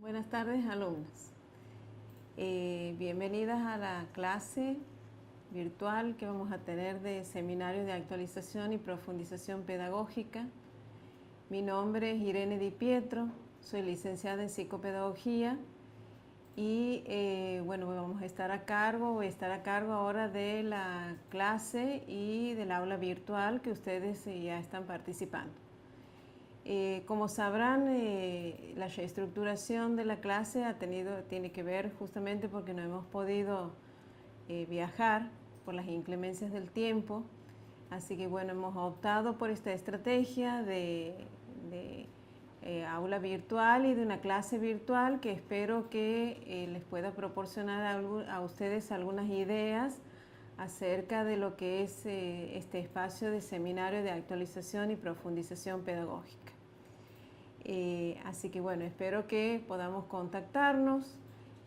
Buenas tardes, alumnas. Bienvenidas a la clase virtual que vamos a tener de Seminario de Actualización y Profundización Pedagógica. Mi nombre es Irene Di Pietro, soy licenciada en Psicopedagogía y bueno, voy a estar a cargo ahora de la clase y del aula virtual que ustedes ya están participando. Como sabrán, la reestructuración de la clase tiene que ver justamente porque no hemos podido viajar por las inclemencias del tiempo. Así que bueno, hemos optado por esta estrategia de aula virtual y de una clase virtual que espero que les pueda proporcionar a ustedes algunas ideas acerca de lo que es este espacio de seminario de actualización y profundización pedagógica. Así que bueno, espero que podamos contactarnos,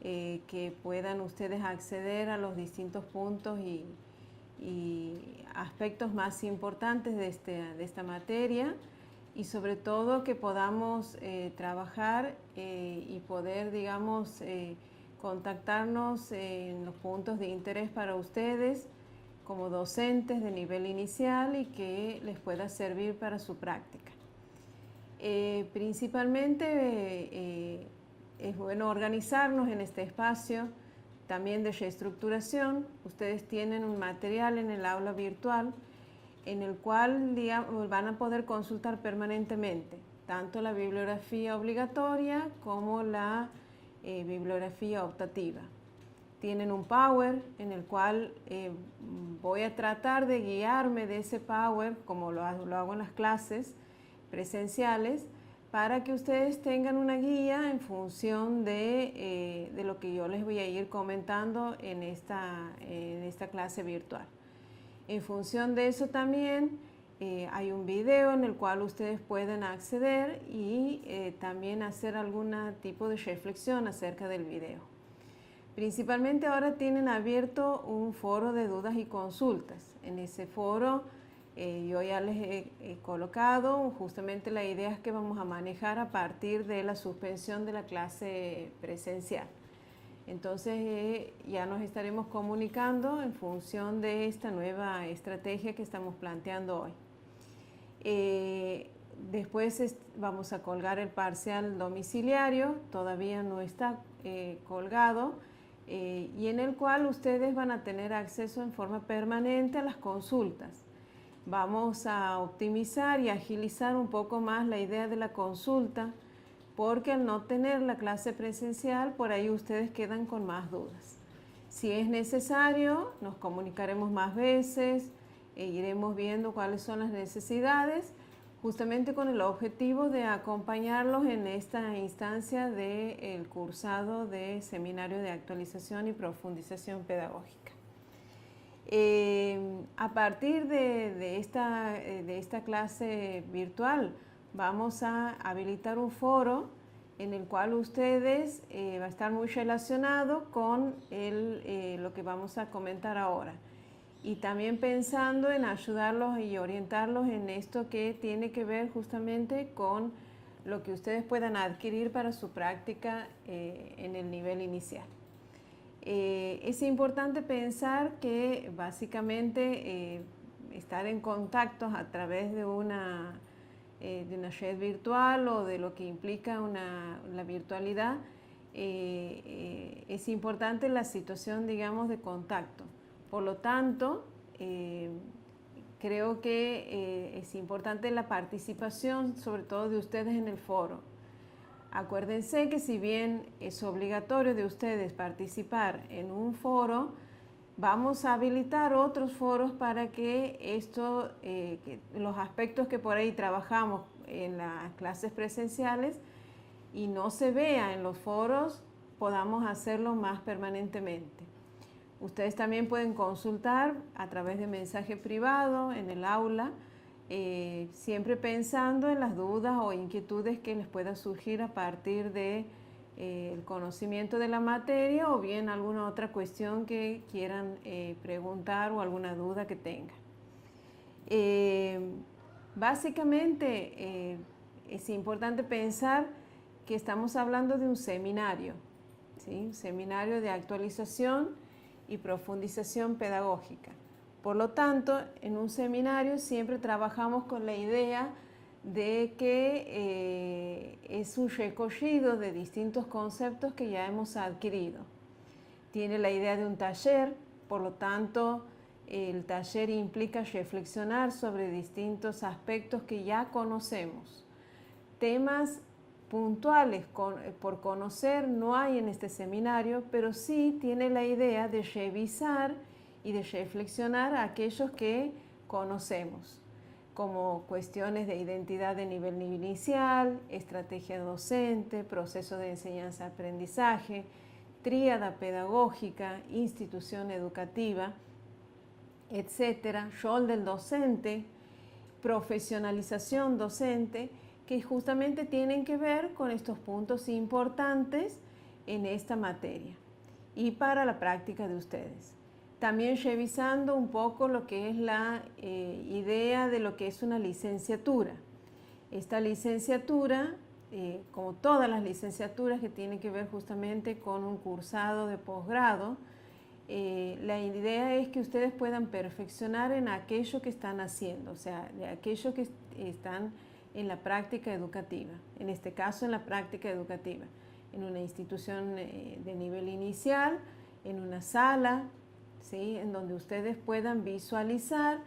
que puedan ustedes acceder a los distintos puntos y aspectos más importantes de esta materia y sobre todo que podamos trabajar y poder, digamos, contactarnos en los puntos de interés para ustedes como docentes de nivel inicial y que les pueda servir para su práctica. Principalmente es bueno organizarnos en este espacio también de reestructuración. Ustedes tienen un material en el aula virtual en el cual, digamos, van a poder consultar permanentemente tanto la bibliografía obligatoria como la bibliografía optativa. Tienen un Power en el cual voy a tratar de guiarme de ese Power como lo hago en las clases presenciales para que ustedes tengan una guía en función de lo que yo les voy a ir comentando en esta clase virtual. En función de eso también hay un video en el cual ustedes pueden acceder y también hacer algún tipo de reflexión acerca del video. Principalmente ahora tienen abierto un foro de dudas y consultas. En ese foro yo ya les he colocado justamente las ideas que vamos a manejar a partir de la suspensión de la clase presencial. Entonces ya nos estaremos comunicando en función de esta nueva estrategia que estamos planteando hoy. Después vamos a colgar el parcial domiciliario, todavía no está colgado, y en el cual ustedes van a tener acceso en forma permanente a las consultas. Vamos a optimizar y agilizar un poco más la idea de la consulta, porque al no tener la clase presencial, por ahí ustedes quedan con más dudas. Si es necesario, nos comunicaremos más veces e iremos viendo cuáles son las necesidades, justamente con el objetivo de acompañarlos en esta instancia del cursado de Seminario de Actualización y Profundización Pedagógica. A partir de esta clase virtual vamos a habilitar un foro en el cual ustedes va a estar muy relacionado con lo que vamos a comentar ahora y también pensando en ayudarlos y orientarlos en esto que tiene que ver justamente con lo que ustedes puedan adquirir para su práctica en el nivel inicial. Es importante pensar que básicamente estar en contacto a través de una red virtual o de lo que implica la virtualidad, es importante la situación, digamos, de contacto. Por lo tanto, creo que es importante la participación, sobre todo de ustedes en el foro. Acuérdense que si bien es obligatorio de ustedes participar en un foro, vamos a habilitar otros foros para que los aspectos que por ahí trabajamos en las clases presenciales y no se vea en los foros, podamos hacerlo más permanentemente. Ustedes también pueden consultar a través de mensaje privado en el aula, siempre pensando en las dudas o inquietudes que les pueda surgir a partir de el conocimiento de la materia o bien alguna otra cuestión que quieran preguntar o alguna duda que tengan. Básicamente es importante pensar que estamos hablando de un seminario, ¿sí? Un seminario de actualización y profundización pedagógica. Por lo tanto, en un seminario siempre trabajamos con la idea de que es un recorrido de distintos conceptos que ya hemos adquirido. Tiene la idea de un taller, por lo tanto, el taller implica reflexionar sobre distintos aspectos que ya conocemos. Temas puntuales por conocer no hay en este seminario, pero sí tiene la idea de revisar y de reflexionar aquellos que conocemos, como cuestiones de identidad de nivel inicial, estrategia docente, proceso de enseñanza-aprendizaje, tríada pedagógica, institución educativa, etcétera, rol del docente, profesionalización docente, que justamente tienen que ver con estos puntos importantes en esta materia y para la práctica de ustedes. También revisando un poco lo que es la idea de lo que es una licenciatura. Esta licenciatura, como todas las licenciaturas que tienen que ver justamente con un cursado de posgrado, la idea es que ustedes puedan perfeccionar en aquello que están haciendo, o sea, de aquello que están en la práctica educativa, en este caso en la práctica educativa, en una institución de nivel inicial, en una sala, ¿sí? En donde ustedes puedan visualizar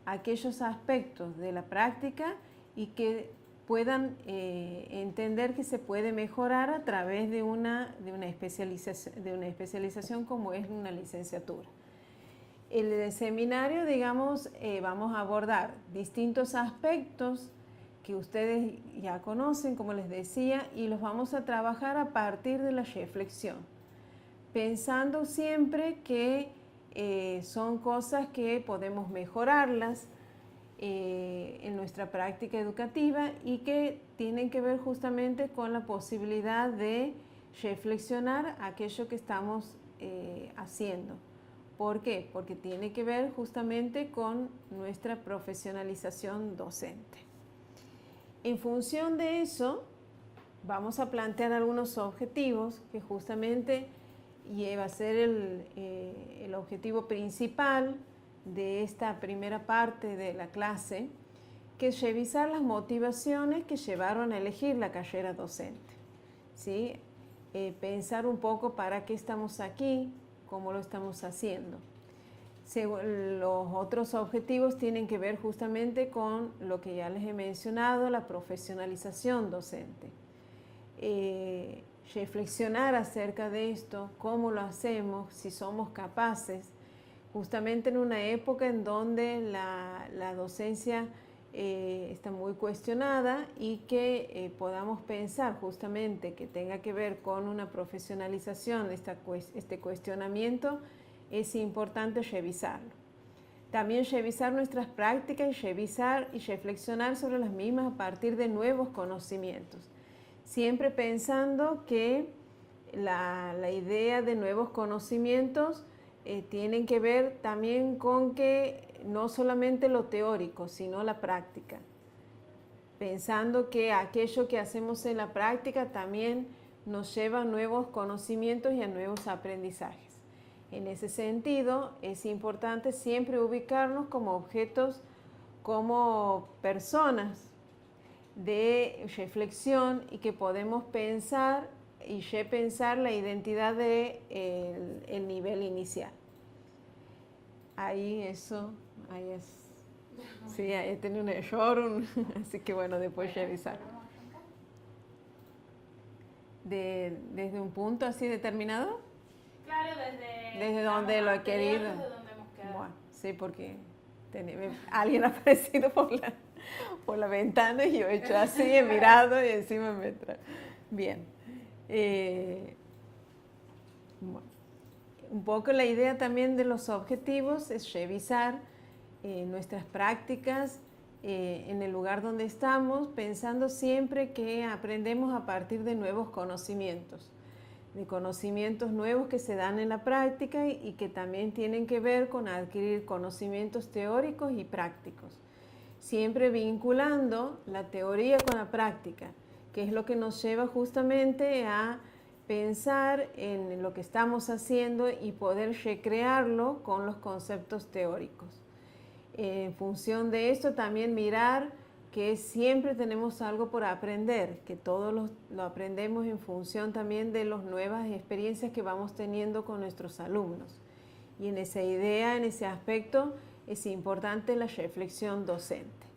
aquellos aspectos de la práctica y que puedan entender que se puede mejorar a través de una especialización como es una licenciatura. El seminario, digamos, vamos a abordar distintos aspectos que ustedes ya conocen, como les decía, y los vamos a trabajar a partir de la reflexión, pensando siempre que son cosas que podemos mejorarlas en nuestra práctica educativa y que tienen que ver justamente con la posibilidad de reflexionar aquello que estamos haciendo. ¿Por qué? Porque tiene que ver justamente con nuestra profesionalización docente. En función de eso, vamos a plantear algunos objetivos que justamente va a ser el objetivo principal de esta primera parte de la clase, que es revisar las motivaciones que llevaron a elegir la carrera docente, ¿sí? Pensar un poco para qué estamos aquí, cómo lo estamos haciendo. Los otros objetivos tienen que ver justamente con lo que ya les he mencionado, la profesionalización docente. Reflexionar acerca de esto, cómo lo hacemos, si somos capaces, justamente en una época en donde la docencia está muy cuestionada y que podamos pensar justamente que tenga que ver con una profesionalización, este cuestionamiento, es importante revisarlo. También revisar nuestras prácticas y revisar y reflexionar sobre las mismas a partir de nuevos conocimientos. Siempre pensando que la idea de nuevos conocimientos tienen que ver también con que no solamente lo teórico, sino la práctica. Pensando que aquello que hacemos en la práctica también nos lleva a nuevos conocimientos y a nuevos aprendizajes. En ese sentido, es importante siempre ubicarnos como objetos, como personas de reflexión y que podemos pensar y repensar la identidad del nivel inicial. Ahí es. Sí, ahí he tenido un error, así que bueno, después revisar. ¿Desde un punto así determinado? Claro, desde donde lo he querido. Desde donde hemos quedado. Bueno, sí, porque alguien ha aparecido por la ventana y yo he hecho así, he mirado y encima me trae. Bien. Bueno. Un poco la idea también de los objetivos es revisar nuestras prácticas en el lugar donde estamos, pensando siempre que aprendemos a partir de nuevos conocimientos, de conocimientos nuevos que se dan en la práctica y que también tienen que ver con adquirir conocimientos teóricos y prácticos. Siempre vinculando la teoría con la práctica, que es lo que nos lleva justamente a pensar en lo que estamos haciendo y poder recrearlo con los conceptos teóricos. En función de esto también mirar que siempre tenemos algo por aprender, que todo lo aprendemos en función también de las nuevas experiencias que vamos teniendo con nuestros alumnos. Y en esa idea, en ese aspecto, es importante la reflexión docente.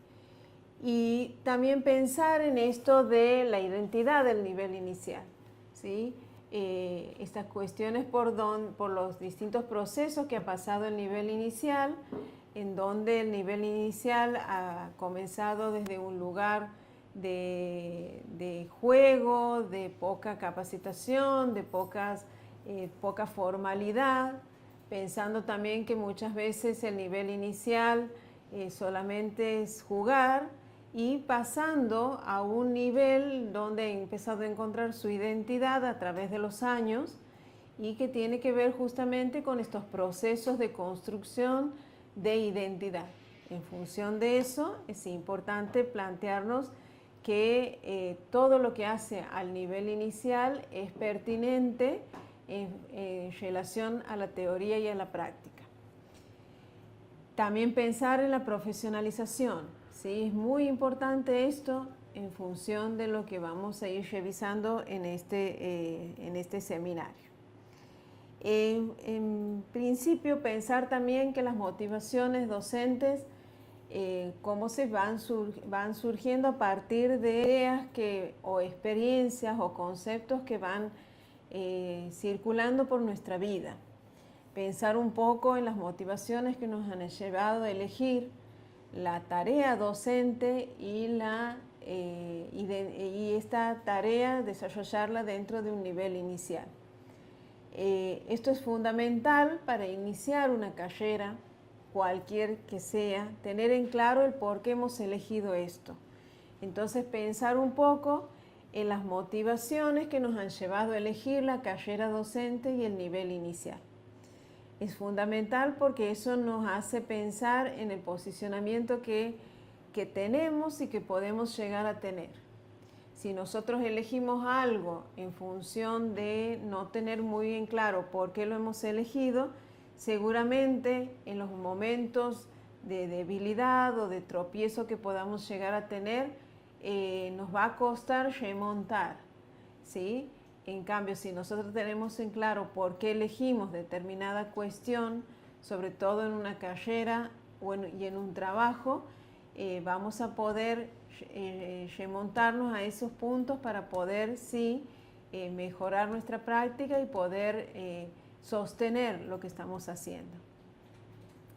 Y también pensar en esto de la identidad del nivel inicial, ¿sí? Estas cuestiones por los distintos procesos que ha pasado el nivel inicial, en donde el nivel inicial ha comenzado desde un lugar de juego, de poca capacitación, de poca formalidad, pensando también que muchas veces el nivel inicial solamente es jugar, y pasando a un nivel donde ha empezado a encontrar su identidad a través de los años y que tiene que ver justamente con estos procesos de construcción de identidad. En función de eso es importante plantearnos que todo lo que hace al nivel inicial es pertinente en relación a la teoría y a la práctica. También pensar en la profesionalización. Sí, es muy importante esto en función de lo que vamos a ir revisando en este seminario. En principio, pensar también que las motivaciones docentes, cómo se van surgiendo a partir de ideas o experiencias o conceptos que van circulando por nuestra vida. Pensar un poco en las motivaciones que nos han llevado a elegir la tarea docente y esta tarea desarrollarla dentro de un nivel inicial. Esto es fundamental para iniciar una carrera, cualquier que sea, tener en claro el por qué hemos elegido esto. Entonces pensar un poco en las motivaciones que nos han llevado a elegir la carrera docente y el nivel inicial. Es fundamental porque eso nos hace pensar en el posicionamiento que tenemos y que podemos llegar a tener. Si nosotros elegimos algo en función de no tener muy en claro por qué lo hemos elegido, seguramente en los momentos de debilidad o de tropiezo que podamos llegar a tener, nos va a costar remontar, ¿sí? En cambio, si nosotros tenemos en claro por qué elegimos determinada cuestión, sobre todo en una carrera y en un trabajo, vamos a poder remontarnos a esos puntos para poder, sí, mejorar nuestra práctica y poder sostener lo que estamos haciendo.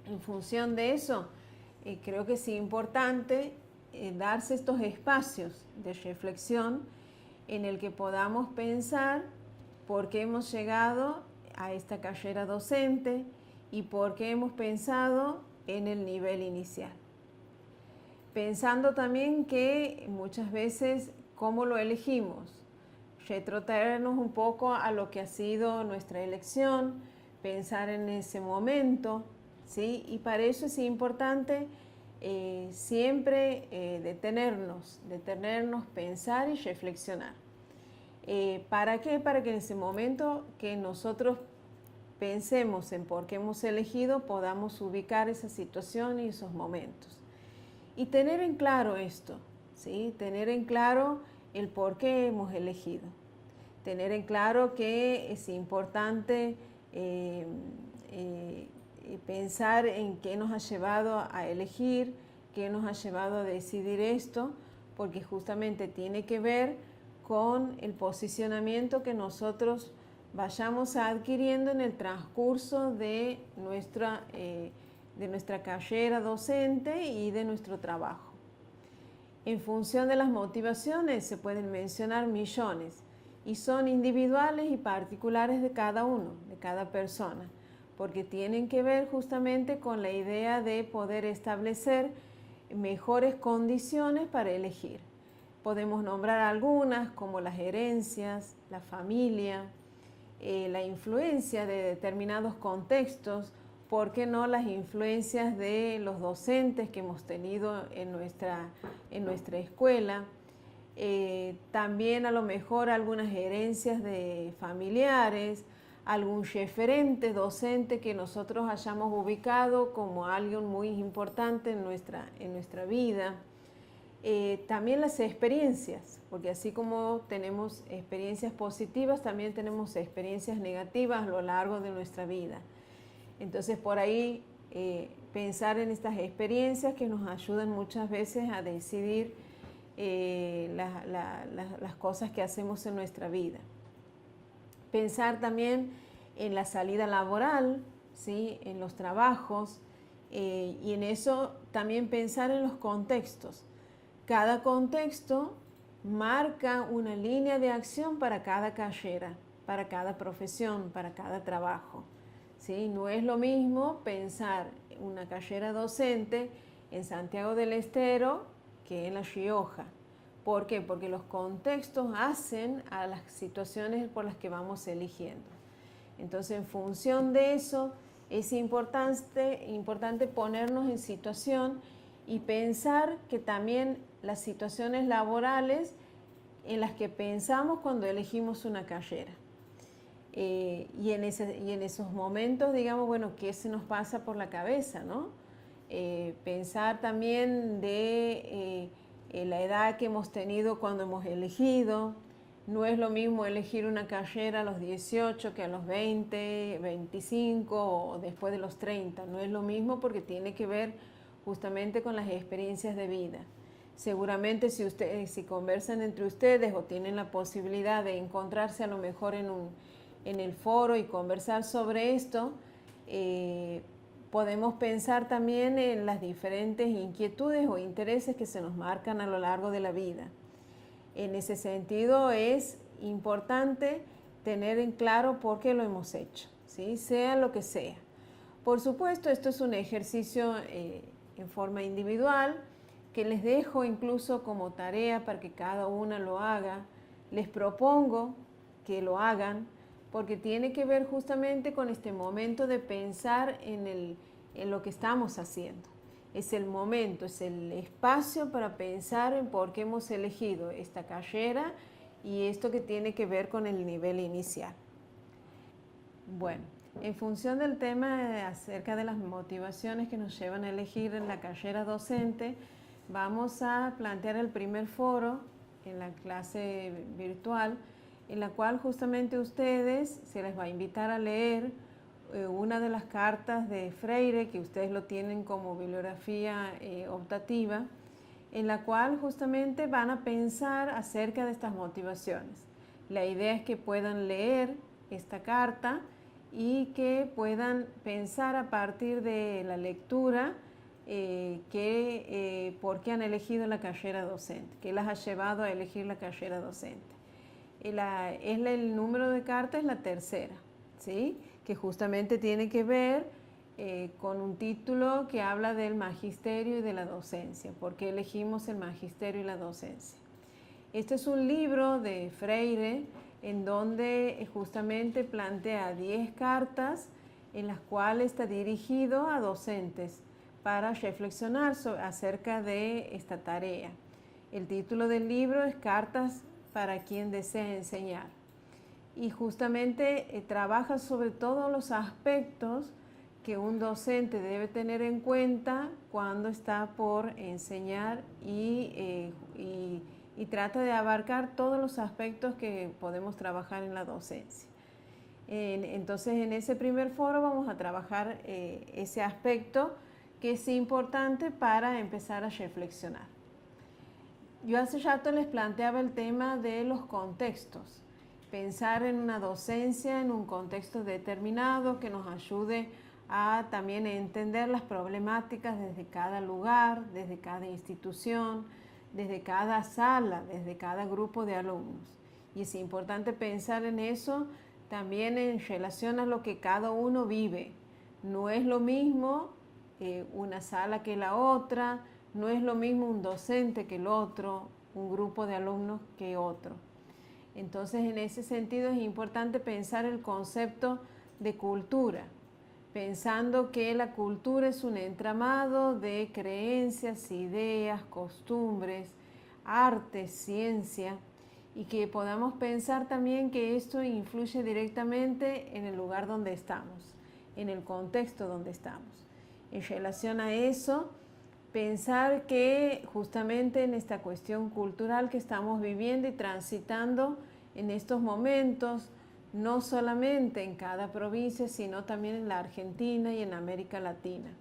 En función de eso, creo que es importante darse estos espacios de reflexión en el que podamos pensar por qué hemos llegado a esta carrera docente y por qué hemos pensado en el nivel inicial. Pensando también que muchas veces cómo lo elegimos, retrotraernos un poco a lo que ha sido nuestra elección, pensar en ese momento, ¿sí? Y para eso es importante siempre detenernos, pensar y reflexionar. ¿Para qué? Para que en ese momento que nosotros pensemos en por qué hemos elegido, podamos ubicar esa situación y esos momentos. Y tener en claro esto, ¿sí? Tener en claro el por qué hemos elegido. Tener en claro que es importante pensar en qué nos ha llevado a elegir, qué nos ha llevado a decidir esto, porque justamente tiene que ver con el posicionamiento que nosotros vayamos adquiriendo en el transcurso de nuestra carrera docente y de nuestro trabajo. En función de las motivaciones se pueden mencionar millones y son individuales y particulares de cada uno, de cada persona, porque tienen que ver justamente con la idea de poder establecer mejores condiciones para elegir. Podemos nombrar algunas como las herencias, la familia, la influencia de determinados contextos, ¿por qué no las influencias de los docentes que hemos tenido en nuestra escuela? también a lo mejor algunas herencias de familiares, algún referente docente que nosotros hayamos ubicado como alguien muy importante en nuestra vida. También las experiencias, porque así como tenemos experiencias positivas, también tenemos experiencias negativas a lo largo de nuestra vida. Entonces por ahí pensar en estas experiencias que nos ayudan muchas veces a decidir las cosas que hacemos en nuestra vida. Pensar también en la salida laboral, ¿sí? En los trabajos, y en eso también pensar en los contextos. Cada contexto marca una línea de acción para cada carrera, para cada profesión, para cada trabajo, ¿sí? No es lo mismo pensar una carrera docente en Santiago del Estero que en La Rioja. ¿Por qué? Porque los contextos hacen a las situaciones por las que vamos eligiendo. Entonces, en función de eso, es importante ponernos en situación y pensar que también las situaciones laborales en las que pensamos cuando elegimos una carrera. Y en esos momentos, digamos, bueno, ¿qué se nos pasa por la cabeza, no? Pensar también de la edad que hemos tenido cuando hemos elegido. No es lo mismo elegir una carrera a los 18 que a los 20, 25 o después de los 30. No es lo mismo porque tiene que ver justamente con las experiencias de vida. Seguramente si conversan entre ustedes o tienen la posibilidad de encontrarse a lo mejor en el foro y conversar sobre esto, podemos pensar también en las diferentes inquietudes o intereses que se nos marcan a lo largo de la vida. En ese sentido es importante tener en claro por qué lo hemos hecho, ¿sí? Sea lo que sea. Por supuesto, esto es un ejercicio en forma individual que les dejo incluso como tarea para que cada una lo haga. Les propongo que lo hagan porque tiene que ver justamente con este momento de pensar en lo que estamos haciendo. Es el momento, es el espacio para pensar en por qué hemos elegido esta carrera y esto que tiene que ver con el nivel inicial. Bueno, en función del tema acerca de las motivaciones que nos llevan a elegir en la carrera docente, vamos a plantear el primer foro en la clase virtual, en la cual justamente ustedes se les va a invitar a leer una de las cartas de Freire, que ustedes lo tienen como bibliografía optativa, en la cual justamente van a pensar acerca de estas motivaciones. La idea es que puedan leer esta carta y que puedan pensar a partir de la lectura por qué han elegido la carrera docente, qué las ha llevado a elegir la carrera docente. El número de carta es la tercera, ¿sí? Que justamente tiene que ver con un título que habla del magisterio y de la docencia. ¿Por qué elegimos el magisterio y la docencia? Este es un libro de Freire en donde justamente plantea 10 cartas en las cuales está dirigido a docentes para reflexionar acerca de esta tarea. El título del libro es Cartas para quien desea enseñar. Y justamente trabaja sobre todos los aspectos que un docente debe tener en cuenta cuando está por enseñar y trata de abarcar todos los aspectos que podemos trabajar en la docencia. Entonces, en ese primer foro vamos a trabajar ese aspecto que es importante para empezar a reflexionar. Yo hace rato les planteaba el tema de los contextos. Pensar en una docencia en un contexto determinado que nos ayude a también entender las problemáticas desde cada lugar, desde cada institución, desde cada sala, desde cada grupo de alumnos. Y es importante pensar en eso también en relación a lo que cada uno vive. No es lo mismo una sala que la otra, no es lo mismo un docente que el otro, un grupo de alumnos que otro. Entonces, en ese sentido es importante pensar el concepto de cultura, pensando que la cultura es un entramado de creencias, ideas, costumbres, arte, ciencia, y que podamos pensar también que esto influye directamente en el lugar donde estamos, en el contexto donde estamos. En relación a eso, pensar que justamente en esta cuestión cultural que estamos viviendo y transitando en estos momentos, no solamente en cada provincia, sino también en la Argentina y en América Latina.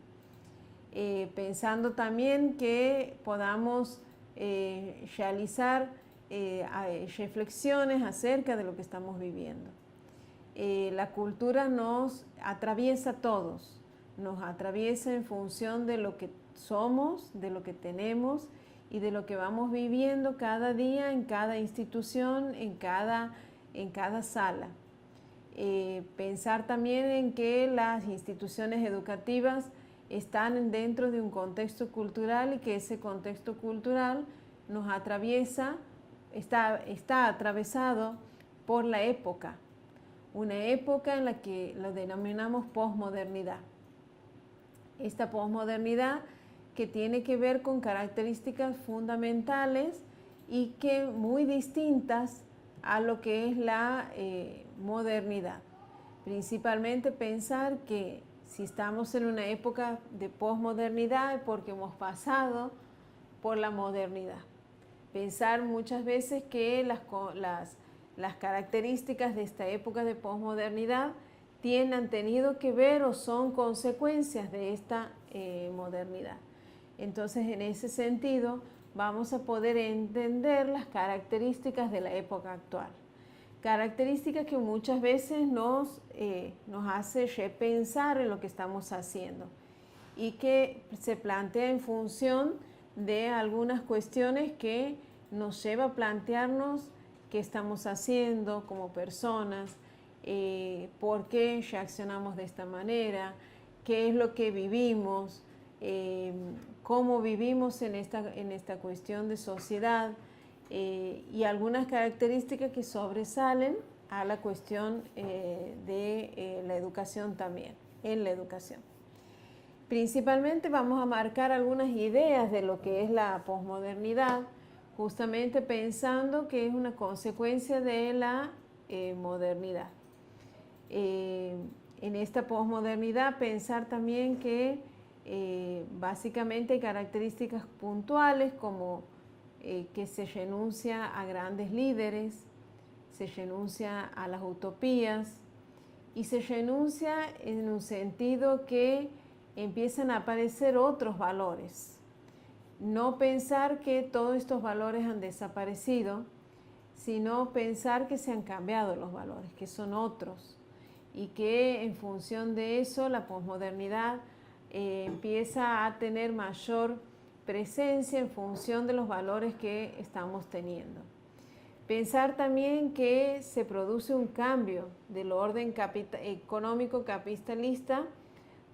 Pensando también que podamos realizar reflexiones acerca de lo que estamos viviendo. La cultura nos atraviesa a todos, nos atraviesa en función de lo que somos, de lo que tenemos y de lo que vamos viviendo cada día en cada institución, en cada sala. Pensar también en que las instituciones educativas están dentro de un contexto cultural y que ese contexto cultural nos atraviesa, está atravesado por la época, una época en la que lo denominamos posmodernidad. Esta posmodernidad que tiene que ver con características fundamentales y que muy distintas a lo que es la modernidad. Principalmente pensar que si estamos en una época de posmodernidad es porque hemos pasado por la modernidad. Pensar muchas veces que las características de esta época de posmodernidad han tenido que ver o son consecuencias de esta modernidad. Entonces, en ese sentido, vamos a poder entender las características de la época actual. Características que muchas veces nos hace repensar en lo que estamos haciendo y que se plantea en función de algunas cuestiones que nos lleva a plantearnos qué estamos haciendo como personas, por qué reaccionamos de esta manera, qué es lo que vivimos, cómo vivimos en esta cuestión de sociedad, y algunas características que sobresalen a la cuestión de la educación también, en la educación. Principalmente vamos a marcar algunas ideas de lo que es la posmodernidad, justamente pensando que es una consecuencia de la modernidad. En esta posmodernidad pensar también que básicamente hay características puntuales como que se renuncia a grandes líderes, se renuncia a las utopías y se renuncia en un sentido que empiezan a aparecer otros valores. No pensar que todos estos valores han desaparecido, sino pensar que se han cambiado los valores, que son otros y que en función de eso la posmodernidad empieza a tener mayor presencia en función de los valores que estamos teniendo. Pensar también que se produce un cambio del orden económico capitalista,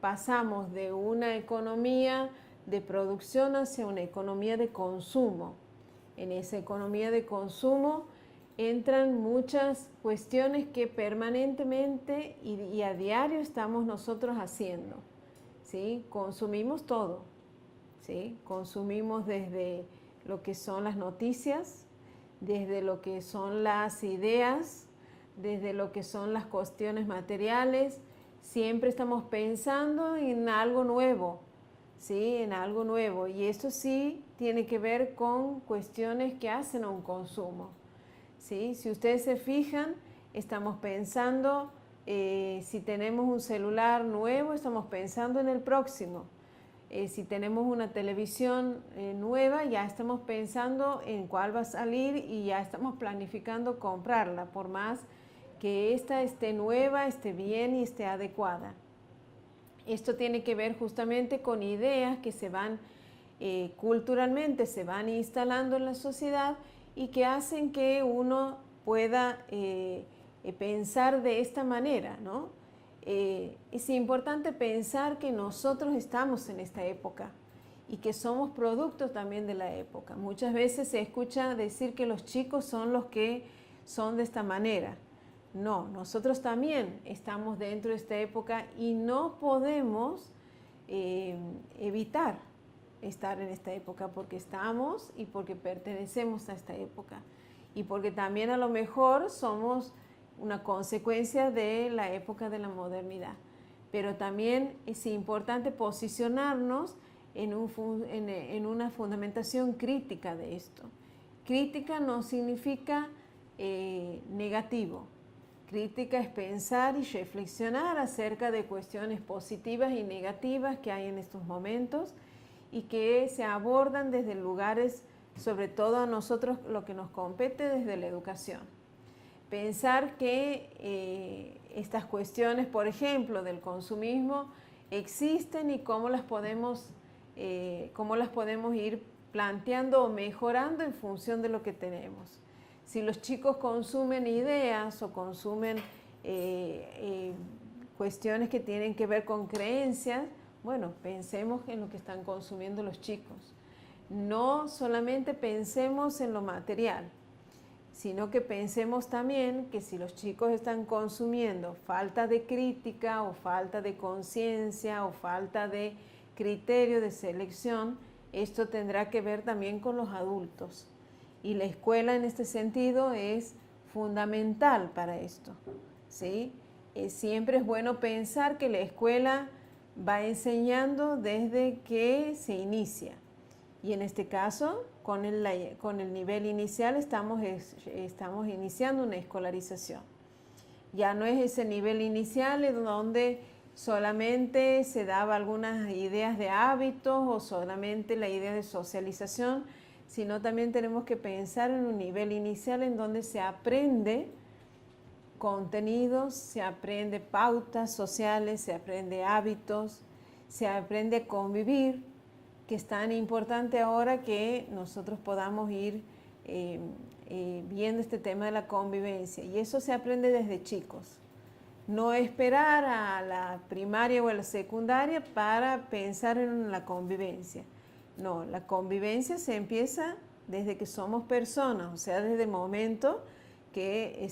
pasamos de una economía de producción hacia una economía de consumo. En esa economía de consumo entran muchas cuestiones que permanentemente y a diario estamos nosotros haciendo, ¿sí? Consumimos todo, ¿sí? Consumimos desde lo que son las noticias, desde lo que son las ideas, desde lo que son las cuestiones materiales. Siempre estamos pensando en algo nuevo, ¿sí? En algo nuevo. Y esto sí tiene que ver con cuestiones que hacen a un consumo, ¿sí? Si ustedes se fijan, estamos pensando, si tenemos un celular nuevo, estamos pensando en el próximo. Si tenemos una televisión nueva, ya estamos pensando en cuál va a salir y ya estamos planificando comprarla, por más que esta esté nueva, esté bien y esté adecuada. Esto tiene que ver justamente con ideas que se van culturalmente, se van instalando en la sociedad y que hacen que uno pueda pensar de esta manera, ¿no? Es importante pensar que nosotros estamos en esta época y que somos productos también de la época. Muchas veces se escucha decir que los chicos son los que son de esta manera. No, nosotros también estamos dentro de esta época y no podemos evitar estar en esta época, porque estamos y porque pertenecemos a esta época. Y porque también a lo mejor somos una consecuencia de la época de la modernidad. Pero también es importante posicionarnos en una fundamentación crítica de esto. Crítica no significa negativo. Crítica es pensar y reflexionar acerca de cuestiones positivas y negativas que hay en estos momentos y que se abordan desde lugares, sobre todo a nosotros lo que nos compete desde la educación. Pensar que estas cuestiones, por ejemplo, del consumismo existen y cómo las podemos ir planteando o mejorando en función de lo que tenemos. Si los chicos consumen ideas o consumen cuestiones que tienen que ver con creencias, bueno, pensemos en lo que están consumiendo los chicos. No solamente pensemos en lo material, sino que pensemos también que si los chicos están consumiendo falta de crítica o falta de conciencia o falta de criterio de selección, esto tendrá que ver también con los adultos. Y la escuela en este sentido es fundamental para esto, ¿sí? Siempre es bueno pensar que la escuela va enseñando desde que se inicia. Y en este caso, con el nivel inicial estamos iniciando una escolarización. Ya no es ese nivel inicial en donde solamente se daba algunas ideas de hábitos o solamente la idea de socialización, sino también tenemos que pensar en un nivel inicial en donde se aprende contenidos, se aprende pautas sociales, se aprende hábitos, se aprende a convivir, que es tan importante ahora que nosotros podamos ir viendo este tema de la convivencia. Y eso se aprende desde chicos. No esperar a la primaria o a la secundaria para pensar en la convivencia. No, la convivencia se empieza desde que somos personas, o sea, desde el momento que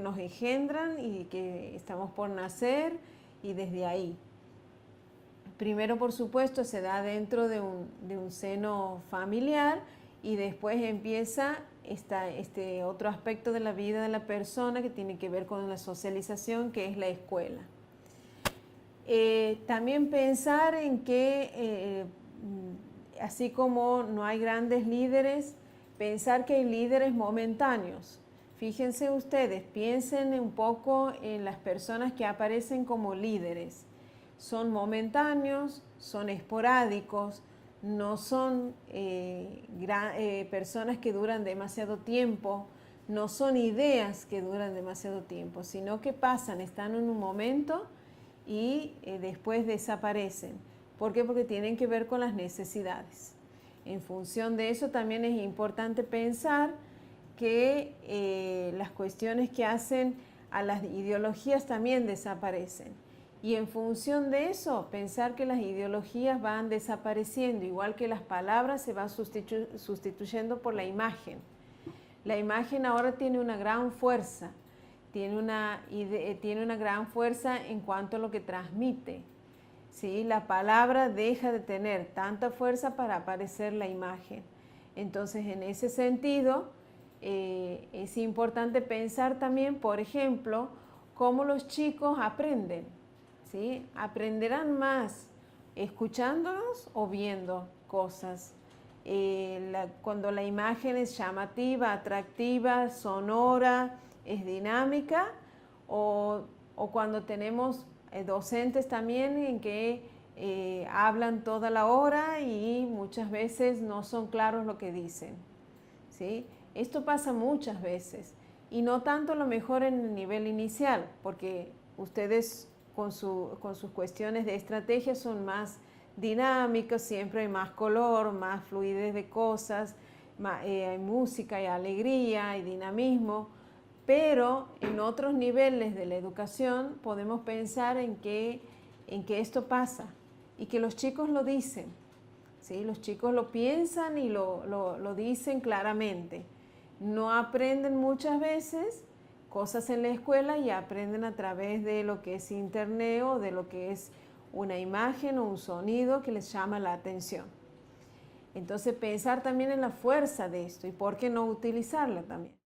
nos engendran y que estamos por nacer y desde ahí. Primero, por supuesto, se da dentro de un seno familiar y después empieza este otro aspecto de la vida de la persona que tiene que ver con la socialización, que es la escuela. También pensar en que, así como no hay grandes líderes, pensar que hay líderes momentáneos. Fíjense ustedes, piensen un poco en las personas que aparecen como líderes. Son momentáneos, son esporádicos, no son personas que duran demasiado tiempo, no son ideas que duran demasiado tiempo, sino que pasan, están en un momento y después desaparecen. ¿Por qué? Porque tienen que ver con las necesidades. En función de eso también es importante pensar que las cuestiones que hacen a las ideologías también desaparecen. Y en función de eso, pensar que las ideologías van desapareciendo, igual que las palabras se van sustituyendo por la imagen. La imagen ahora tiene una gran fuerza, tiene una gran fuerza en cuanto a lo que transmite. ¿Sí? La palabra deja de tener tanta fuerza para aparecer la imagen. Entonces, en ese sentido, es importante pensar también, por ejemplo, cómo los chicos aprenden. ¿Sí? Aprenderán más escuchándonos o viendo cosas. Cuando la imagen es llamativa, atractiva, sonora, es dinámica, o cuando tenemos docentes también en que hablan toda la hora y muchas veces no son claros lo que dicen. ¿Sí? Esto pasa muchas veces y no tanto a lo mejor en el nivel inicial, porque ustedes con sus cuestiones de estrategia son más dinámicos, siempre hay más color, más fluidez de cosas, hay música, hay alegría, hay dinamismo, pero en otros niveles de la educación podemos pensar en que esto pasa y que los chicos lo dicen, ¿sí? Los chicos lo piensan y lo dicen claramente. No aprenden muchas veces cosas en la escuela y aprenden a través de lo que es internet o de lo que es una imagen o un sonido que les llama la atención. Entonces pensar también en la fuerza de esto y por qué no utilizarla también.